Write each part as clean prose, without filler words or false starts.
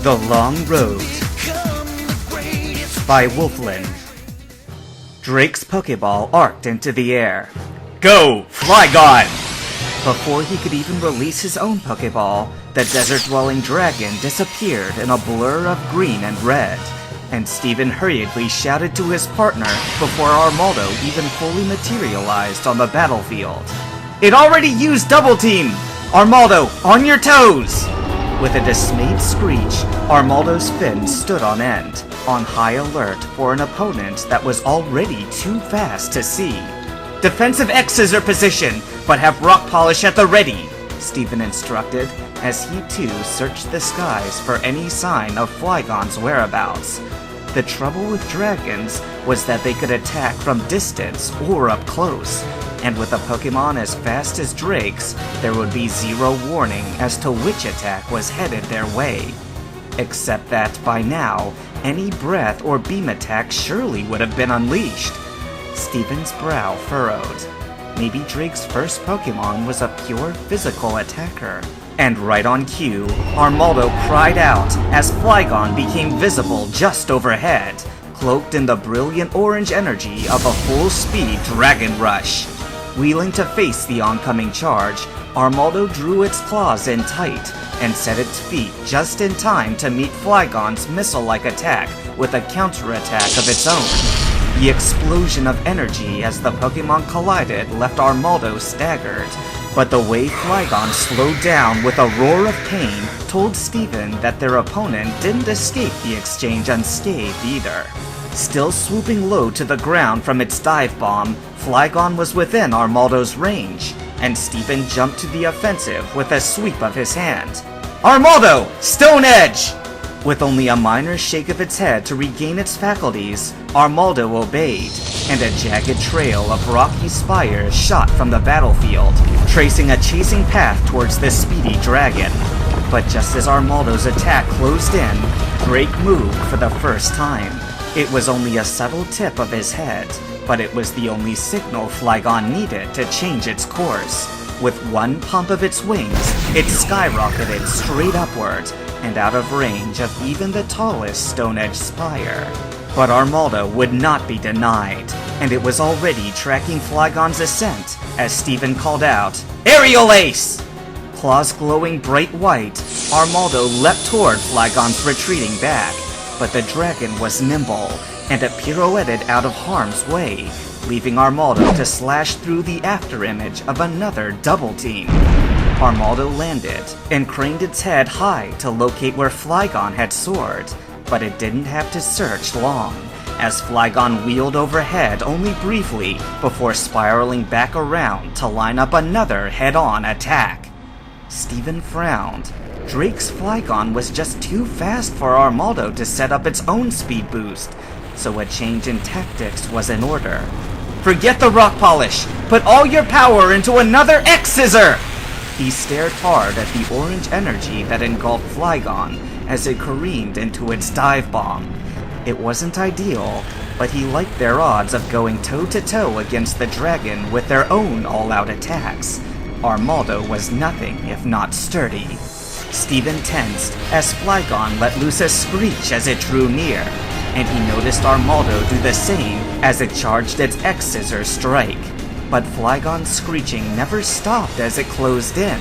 The Long Road by Wolfland. Drake's Pokeball arced into the air. Go, Flygon! Before he could even release his own Pokeball, the desert-dwelling dragon disappeared in a blur of green and red, and Steven hurriedly shouted to his partner before Armaldo even fully materialized on the battlefield. It already used Double Team! Armaldo, on your toes! With a dismayed screech, Armaldo's fins stood on end, on high alert for an opponent that was already too fast to see. Defensive X-Scissor position, but have Rock Polish at the ready, Steven instructed, as he too searched the skies for any sign of Flygon's whereabouts. The trouble with dragons was that they could attack from distance or up close, and with a Pokemon as fast as Drake's, there would be zero warning as to which attack was headed their way. Except that, by now, any breath or beam attack surely would have been unleashed. Steven's brow furrowed. Maybe Drake's first Pokemon was a pure physical attacker. And right on cue, Armaldo cried out as Flygon became visible just overhead, cloaked in the brilliant orange energy of a full-speed Dragon Rush. Wheeling to face the oncoming charge, Armaldo drew its claws in tight and set its feet just in time to meet Flygon's missile-like attack with a counterattack of its own. The explosion of energy as the Pokemon collided left Armaldo staggered, but the way Flygon slowed down with a roar of pain told Steven that their opponent didn't escape the exchange unscathed either. Still swooping low to the ground from its dive bomb, Flygon was within Armaldo's range, and Steven jumped to the offensive with a sweep of his hand. Armaldo! Stone Edge! With only a minor shake of its head to regain its faculties, Armaldo obeyed, and a jagged trail of rocky spires shot from the battlefield, tracing a chasing path towards the speedy dragon. But just as Armaldo's attack closed in, Drake moved for the first time. It was only a subtle tip of his head, but it was the only signal Flygon needed to change its course. With one pump of its wings, it skyrocketed straight upward, and out of range of even the tallest Stone Edge spire. But Armaldo would not be denied, and it was already tracking Flygon's ascent as Steven called out, Aerial Ace! Claws glowing bright white, Armaldo leapt toward Flygon's retreating back, but the dragon was nimble, and it pirouetted out of harm's way, leaving Armaldo to slash through the afterimage of another Double Team. Armaldo landed and craned its head high to locate where Flygon had soared, but it didn't have to search long, as Flygon wheeled overhead only briefly before spiraling back around to line up another head-on attack. Steven frowned. Drake's Flygon was just too fast for Armaldo to set up its own speed boost, so a change in tactics was in order. Forget the Rock Polish! Put all your power into another X-Scissor! He stared hard at the orange energy that engulfed Flygon as it careened into its dive bomb. It wasn't ideal, but he liked their odds of going toe-to-toe against the dragon with their own all-out attacks. Armaldo was nothing if not sturdy. Steven tensed as Flygon let loose a screech as it drew near, and he noticed Armaldo do the same as it charged its X-Scissor strike. But Flygon's screeching never stopped as it closed in,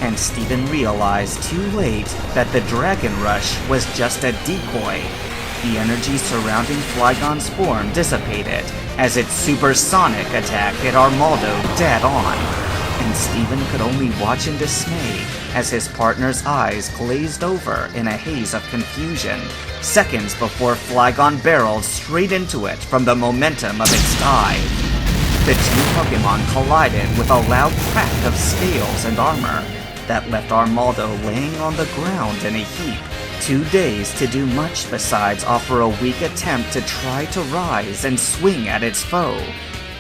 and Steven realized too late that the Dragon Rush was just a decoy. The energy surrounding Flygon's form dissipated as its supersonic attack hit Armaldo dead on, and Steven could only watch in dismay as his partner's eyes glazed over in a haze of confusion, seconds before Flygon barreled straight into it from the momentum of its dive. The two Pokemon collided with a loud crack of scales and armor that left Armaldo laying on the ground in a heap, too dazed to do much besides offer a weak attempt to try to rise and swing at its foe.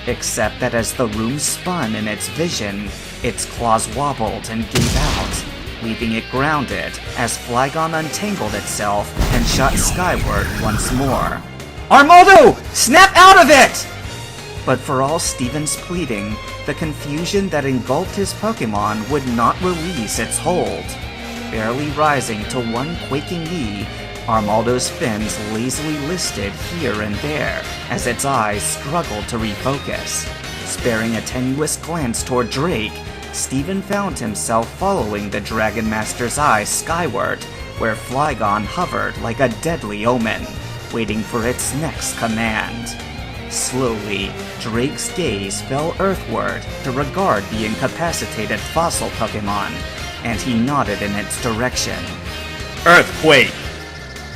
Except that as the room spun in its vision, its claws wobbled and gave out, leaving it grounded as Flygon untangled itself and shot skyward once more. Armaldo! Snap out of it! But for all Steven's pleading, the confusion that engulfed his Pokemon would not release its hold. barely rising to one quaking knee, Armaldo's fins lazily listed here and there as its eyes struggled to refocus. Sparing a tenuous glance toward Drake, Steven found himself following the Dragon Master's eyes skyward, where Flygon hovered like a deadly omen, waiting for its next command. Slowly, Drake's gaze fell earthward to regard the incapacitated fossil Pokémon, and he nodded in its direction. Earthquake!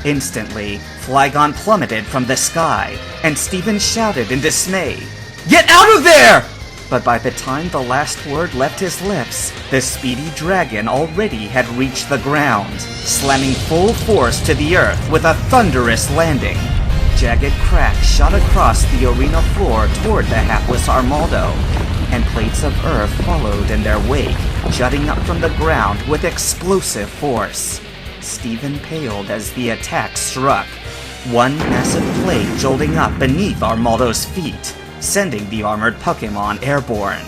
Instantly, Flygon plummeted from the sky, and Steven shouted in dismay, "Get out of there!" But by the time the last word left his lips, the speedy dragon already had reached the ground, slamming full force to the earth with a thunderous landing. Jagged cracks shot across the arena floor toward the hapless Armaldo, and plates of earth followed in their wake, jutting up from the ground with explosive force. Steven paled as the attack struck, one massive plate jolting up beneath Armaldo's feet, sending the armored Pokémon airborne.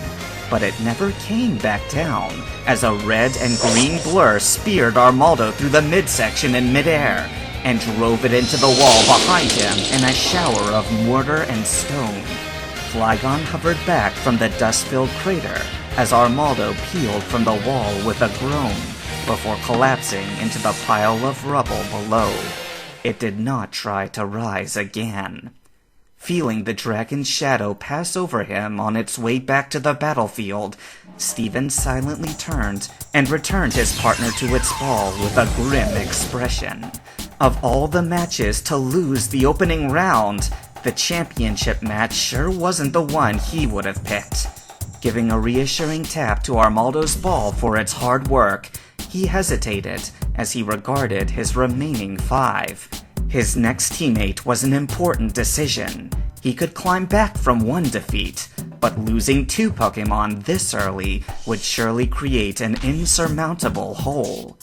But it never came back down, as a red and green blur speared Armaldo through the midsection in midair, and drove it into the wall behind him in a shower of mortar and stone. Flygon hovered back from the dust-filled crater as Armaldo peeled from the wall with a groan, before collapsing into the pile of rubble below. It did not try to rise again. Feeling the dragon's shadow pass over him on its way back to the battlefield, Steven silently turned and returned his partner to its ball with a grim expression. Of all the matches to lose the opening round, the championship match sure wasn't the one he would have picked. Giving a reassuring tap to Armaldo's ball for its hard work, he hesitated as he regarded his remaining 5. His next teammate was an important decision. He could climb back from one defeat, but losing 2 Pokémon this early would surely create an insurmountable hole.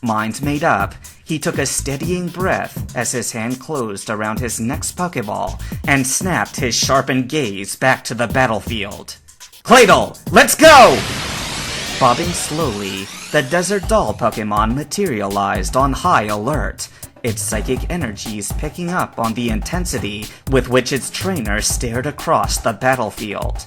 Mind made up, he took a steadying breath as his hand closed around his next Pokéball and snapped his sharpened gaze back to the battlefield. Claydol, let's go! Bobbing slowly, the Desert Doll Pokémon materialized on high alert, its psychic energies picking up on the intensity with which its trainer stared across the battlefield.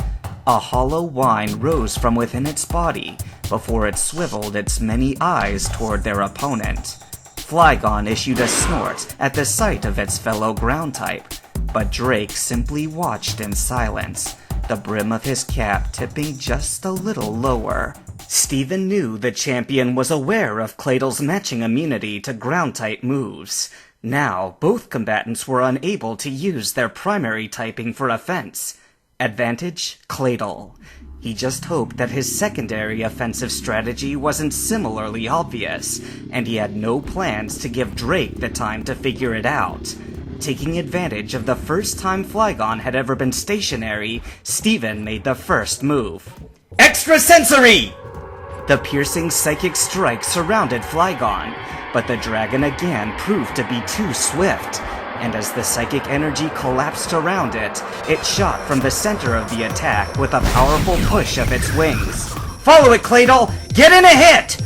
A hollow whine rose from within its body before it swiveled its many eyes toward their opponent. Flygon issued a snort at the sight of its fellow ground type, but Drake simply watched in silence, the brim of his cap tipping just a little lower. Steven knew the champion was aware of Claydol's matching immunity to ground-type moves. Now, both combatants were unable to use their primary typing for offense. Advantage, Claydol. He just hoped that his secondary offensive strategy wasn't similarly obvious, and he had no plans to give Drake the time to figure it out. Taking advantage of the first time Flygon had ever been stationary, Steven made the first move. Extrasensory! The piercing psychic strike surrounded Flygon, but the dragon again proved to be too swift, and as the psychic energy collapsed around it, it shot from the center of the attack with a powerful push of its wings. Follow it, Claydol! Get in a hit!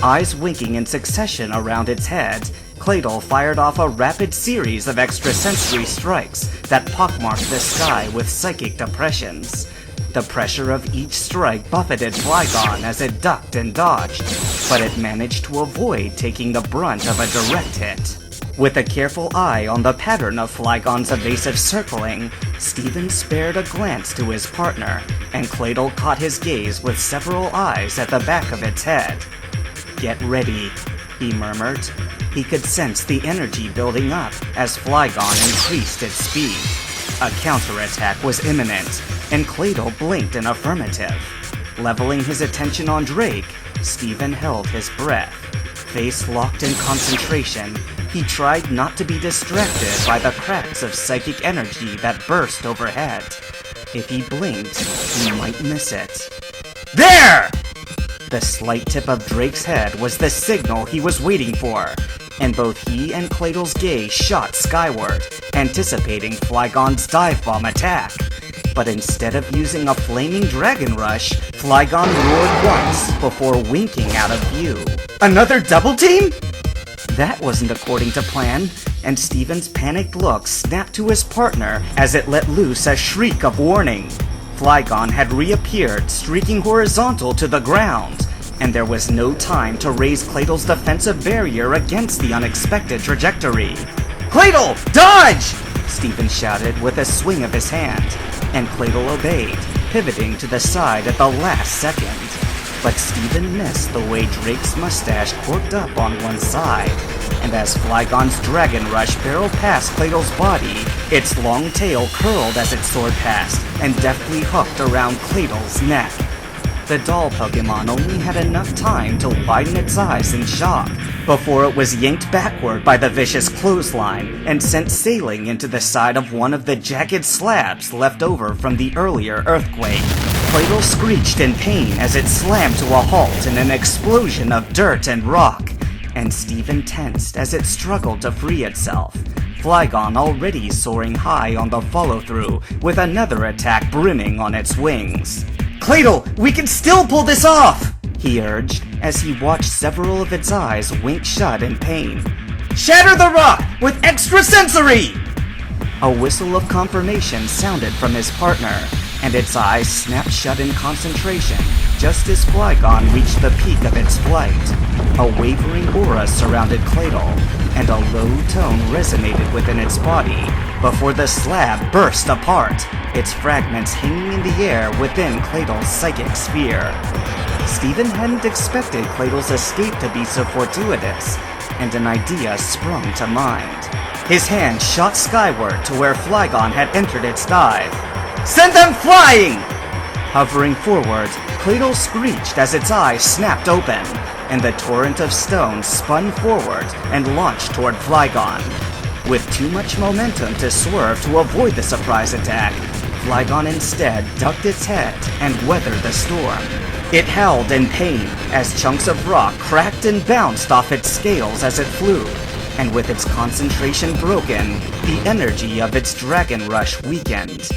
Eyes winking in succession around its head, Claydol fired off a rapid series of extrasensory strikes that pockmarked the sky with psychic depressions. The pressure of each strike buffeted Flygon as it ducked and dodged, but it managed to avoid taking the brunt of a direct hit. With a careful eye on the pattern of Flygon's evasive circling, Steven spared a glance to his partner, and Claydol caught his gaze with several eyes at the back of its head. Get ready, he murmured. He could sense the energy building up as Flygon increased its speed. A counterattack was imminent, and Claydol blinked in affirmative. Leveling his attention on Drake, Steven held his breath. Face locked in concentration, he tried not to be distracted by the cracks of psychic energy that burst overhead. If he blinked, he might miss it. There! The slight tip of Drake's head was the signal he was waiting for, and both he and Claydol's gaze shot skyward, anticipating Flygon's dive bomb attack. But instead of using a flaming dragon rush, Flygon roared once before winking out of view. Another double team? That wasn't according to plan, and Steven's panicked look snapped to his partner as it let loose a shriek of warning. Flygon had reappeared, streaking horizontal to the ground, and there was no time to raise Cladle's defensive barrier against the unexpected trajectory. "Cladle, dodge!" Steven shouted with a swing of his hand, and Cladle obeyed, pivoting to the side at the last second. But Steven missed the way Drake's mustache corked up on one side, and as Flygon's Dragon Rush barreled past Cladle's body, its long tail curled as it soared past and deftly hooked around Cladle's neck. The doll Pokemon only had enough time to widen its eyes in shock before it was yanked backward by the vicious clothesline and sent sailing into the side of one of the jagged slabs left over from the earlier earthquake. Cladle screeched in pain as it slammed to a halt in an explosion of dirt and rock, and Steven tensed as it struggled to free itself. Flygon already soaring high on the follow-through, with another attack brimming on its wings. "Cladle, we can still pull this off!" he urged, as he watched several of its eyes wink shut in pain. "Shatter the rock with extrasensory!" A whistle of confirmation sounded from his partner, and its eyes snapped shut in concentration just as Flygon reached the peak of its flight. A wavering aura surrounded Cladle, and a low tone resonated within its body before the slab burst apart, its fragments hanging in the air within Cladle's psychic sphere. Steven hadn't expected Cladle's escape to be so fortuitous, and an idea sprung to mind. His hand shot skyward to where Flygon had entered its dive. "Send them flying!" Hovering forward, Cladle screeched as its eyes snapped open, and the torrent of stones spun forward and launched toward Flygon. With too much momentum to swerve to avoid the surprise attack, Flygon instead ducked its head and weathered the storm. It howled in pain as chunks of rock cracked and bounced off its scales as it flew, and with its concentration broken, the energy of its Dragon Rush weakened.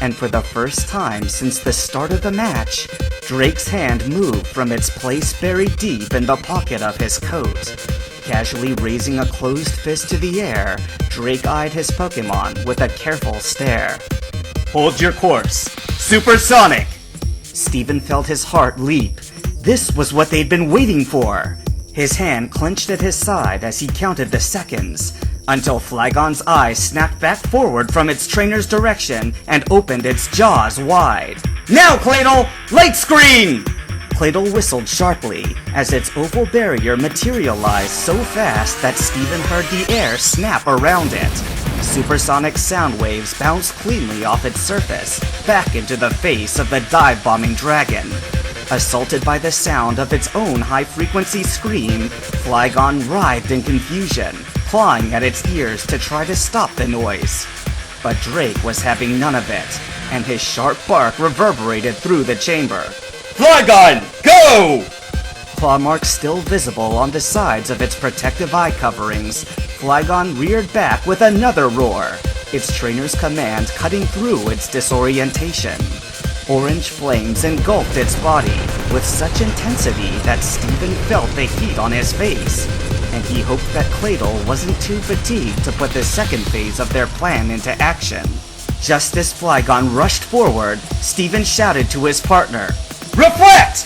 And for the first time since the start of the match, Drake's hand moved from its place buried deep in the pocket of his coat. Casually raising a closed fist to the air, Drake eyed his Pokemon with a careful stare. "Hold your course. Supersonic!" Steven felt his heart leap. This was what they'd been waiting for. His hand clenched at his side as he counted the seconds, until Flygon's eyes snapped back forward from its trainer's direction and opened its jaws wide. "Now, Cladle! Light screen!" Cladle whistled sharply as its oval barrier materialized so fast that Steven heard the air snap around it. Supersonic sound waves bounced cleanly off its surface, back into the face of the dive-bombing dragon. Assaulted by the sound of its own high-frequency scream, Flygon writhed in confusion, clawing at its ears to try to stop the noise. But Drake was having none of it, and his sharp bark reverberated through the chamber. "Flygon, go!" Claw marks still visible on the sides of its protective eye coverings, Flygon reared back with another roar, its trainer's command cutting through its disorientation. Orange flames engulfed its body with such intensity that Steven felt the heat on his face, and he hoped that Cladle wasn't too fatigued to put the second phase of their plan into action. Just as Flygon rushed forward, Steven shouted to his partner, "Reflect!"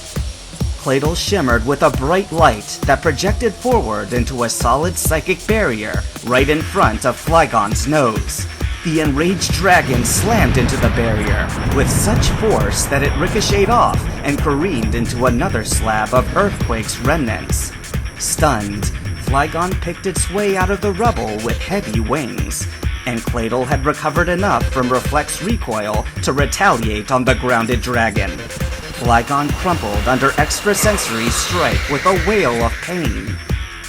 Cladle shimmered with a bright light that projected forward into a solid psychic barrier right in front of Flygon's nose. The enraged dragon slammed into the barrier with such force that it ricocheted off and careened into another slab of Earthquake's remnants. Stunned, Flygon picked its way out of the rubble with heavy wings, and Cladle had recovered enough from reflex recoil to retaliate on the grounded dragon. Flygon crumpled under extrasensory strike with a wail of pain,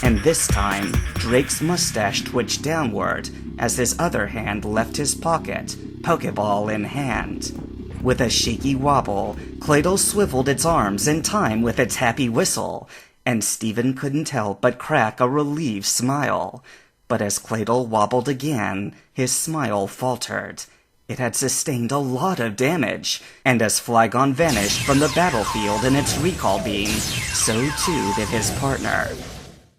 and this time Drake's mustache twitched downward as his other hand left his pocket, Pokeball in hand. With a shaky wobble, Cladle swiveled its arms in time with its happy whistle, and Steven couldn't help but crack a relieved smile. But as Cladle wobbled again, his smile faltered. It had sustained a lot of damage, and as Flygon vanished from the battlefield in its recall beam, so too did his partner.